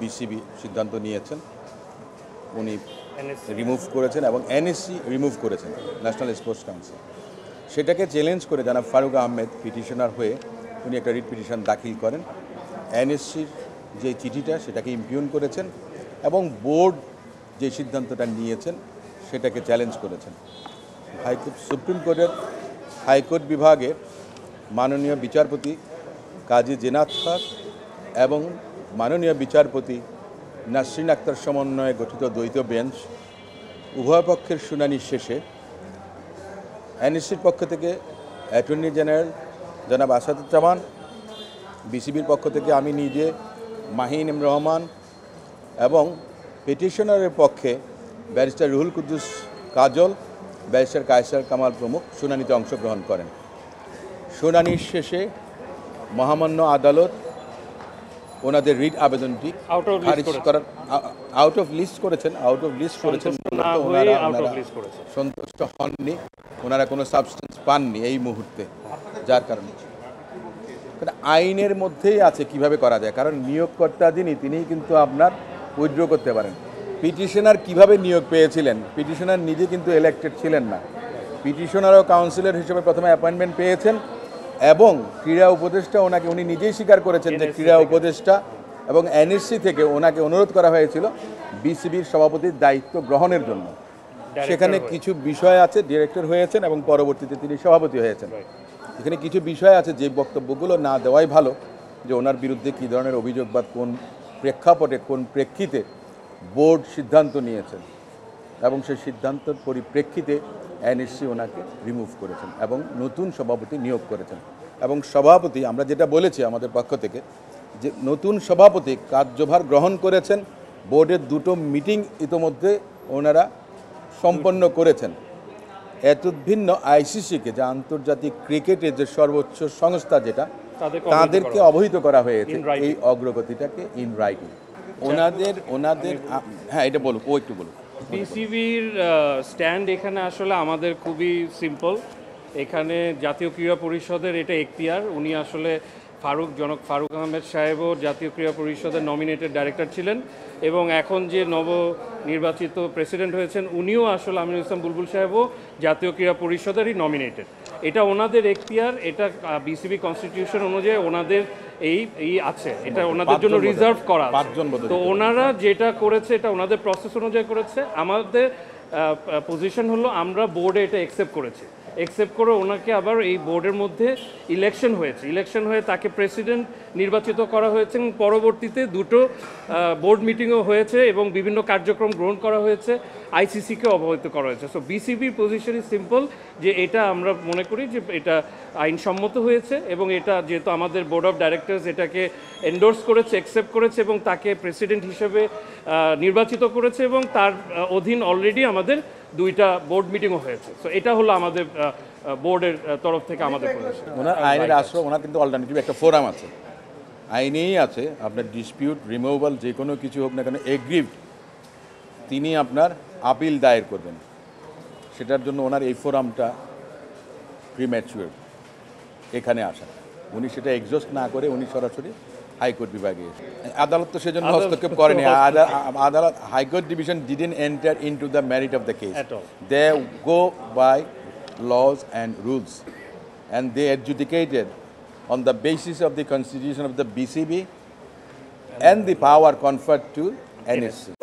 BCB সিদ্ধান্ত নিয়েছেন, উনি রিমুভ করেছেন এবং এনএসসি রিমুভ করেছেন, ন্যাশনাল স্পোর্টস কাউন্সিল। সেটাকে চ্যালেঞ্জ করে জানাব ফারুক আহমেদ পিটিশনার হয়ে উনি একটা রিট পিটিশন দাখিল করেন। এনএসসির যে চিঠিটা সেটাকে ইমপিউন করেছেন এবং বোর্ড যে সিদ্ধান্তটা নিয়েছেন সেটাকে চ্যালেঞ্জ করেছেন। সুপ্রিম কোর্টের হাইকোর্ট বিভাগে মাননীয় বিচারপতি কাজী জেনাত খান এবং মাননীয় বিচারপতি নাসরিন আক্তার সমন্বয়ে গঠিত দ্বৈত বেঞ্চ উভয় পক্ষের শুনানি শেষে এনএসসির পক্ষ থেকে অ্যাটর্নি জেনারেল জনাব আসাদুজ্জামান, বিসিবির পক্ষ থেকে আমি নিজে, মাহিন এম রহমান এবং পিটিশনারের পক্ষে ব্যারিস্টার রুহুল কুদ্দুস কাজল, ব্যারিস্টার কায়সার কামাল প্রমুখ শুনানিতে অংশগ্রহণ করেন। শুনানির শেষে মহামান্য আদালত ওনাদের রিট আবেদনটি খারিজ করার আউট অফ লিস্ট করেছেন ওনারা সন্তুষ্ট হননি, ওনারা কোনো সাবস্টেন্স পাননি এই মুহূর্তে, যার কারণে আইনের মধ্যেই আছে কিভাবে করা যায়। কারণ নিয়োগকর্তা তিনিই কিন্তু আপনার উইথড্র করতে পারেন। পিটিশনার কিভাবে নিয়োগ পেয়েছিলেন, পিটিশনার নিজে কিন্তু ইলেক্টেড ছিলেন না, পিটিশনার ও কাউন্সিলর হিসেবে প্রথমে অ্যাপয়েন্টমেন্ট পেয়েছেন এবং ক্রীড়া উপদেষ্টা ওনাকে, উনি নিজেই স্বীকার করেছেন যে ক্রীড়া উপদেষ্টা এবং এনএসসি থেকে ওনাকে অনুরোধ করা হয়েছিল বিসিবির সভাপতির দায়িত্ব গ্রহণের জন্য। সেখানে কিছু বিষয় আছে, ডিরেক্টর হয়েছেন এবং পরবর্তীতে তিনি সভাপতি হয়েছেন। এখানে কিছু বিষয় আছে যে বক্তব্যগুলো না দেওয়াই ভালো, যে ওনার বিরুদ্ধে কী ধরনের অভিযোগ বা কোন প্রেক্ষাপটে কোন প্রেক্ষিতে বোর্ড সিদ্ধান্ত নিয়েছেন এবং সেই সিদ্ধান্তের পরিপ্রেক্ষিতে এনএসসি ওনাকে রিমুভ করেছেন এবং নতুন সভাপতি নিয়োগ করেছেন। এবং সভাপতি, আমরা যেটা বলেছি আমাদের পক্ষ থেকে, যে নতুন সভাপতি কার্যভার গ্রহণ করেছেন, বোর্ডের দুটো মিটিং ইতোমধ্যে ওনারা সম্পন্ন করেছেন। এতদ্ভিন্ন আইসিসিকে, যে আন্তর্জাতিক ক্রিকেটের যে সর্বোচ্চ সংস্থা, যেটা তাদেরকে অবহিত করা হয়েছে এই অগ্রগতিটাকে ইন রাইটিং। ওনাদের হ্যাঁ, এটা বলুক, ও একটু বলুক। বিসিবির স্ট্যান্ড এখানে আসলে আমাদের খুবই সিম্পল। এখানে জাতীয় ক্রীড়া পরিষদের এটা এখতিয়ার, উনি আসলে জনক ফারুক আহমেদ সাহেবও জাতীয় ক্রীড়া পরিষদের নমিনেটেড ডাইরেক্টর ছিলেন এবং এখন যে নবনির্বাচিত প্রেসিডেন্ট হয়েছেন উনিও আসলে আমিনুল ইসলাম বুলবুল সাহেবও জাতীয় ক্রীড়া পরিষদেরই নমিনেটেড। এটা ওনাদের এখতিয়ার, এটা বিসিবি কনস্টিটিউশন অনুযায়ী ওনাদের এই আছে, এটা ওনাদের জন্য রিজার্ভ করা। তো ওনারা যেটা করেছে এটা ওনাদের প্রসেস অনুযায়ী করেছে। আমাদের পজিশন হলো আমরা বোর্ডে এটা অ্যাকসেপ্ট করে ওনাকে আবার এই বোর্ডের মধ্যে ইলেকশন হয়ে তাকে প্রেসিডেন্ট নির্বাচিত করা হয়েছে এবং পরবর্তীতে দুটো বোর্ড মিটিংও হয়েছে এবং বিভিন্ন কার্যক্রম গ্রহণ করা হয়েছে, আইসিসিকে অবহিত করা হয়েছে। সো বিসিবির পজিশন ইজ সিম্পল, যে এটা আমরা মনে করি যে এটা আইনসম্মত হয়েছে এবং এটা যেহেতু আমাদের বোর্ড অফ ডাইরেক্টরস এটাকে এন্ডোর্স করেছে, অ্যাকসেপ্ট করেছে এবং তাকে প্রেসিডেন্ট হিসেবে নির্বাচিত করেছে এবং তার অধীন অলরেডি আমাদের দুইটা বোর্ড মিটিংও হয়েছে। সো এটা হলো আমাদের বোর্ডের তরফ থেকে আমাদের পজিশন। ওনার আইনের আশ্রয়, ওনার কিন্তু অল্টারনেটিভ একটা ফোরাম আছে, আইনেই আছে, আপনার ডিসপিউট রিমুভাল যে কোনো কিছু হোক না কেন, এগ্রিভড তিনি আপনার আপিল দায়ের করবেন, সেটার জন্য ওনার এই ফোরামটা প্রিম্যাচুয়ার এখানে আসা। উনি সেটা এক্সস্ট না করে উনি সরাসরি হাইকোর্ট বিভাগে আদালত তো সেজন্য হস্তক্ষেপ করেনি। আদালত, high court division didn't enter into the merit of the case, they go by laws and rules and they adjudicated on the basis of the constitution of the BCB and the power conferred to NSC.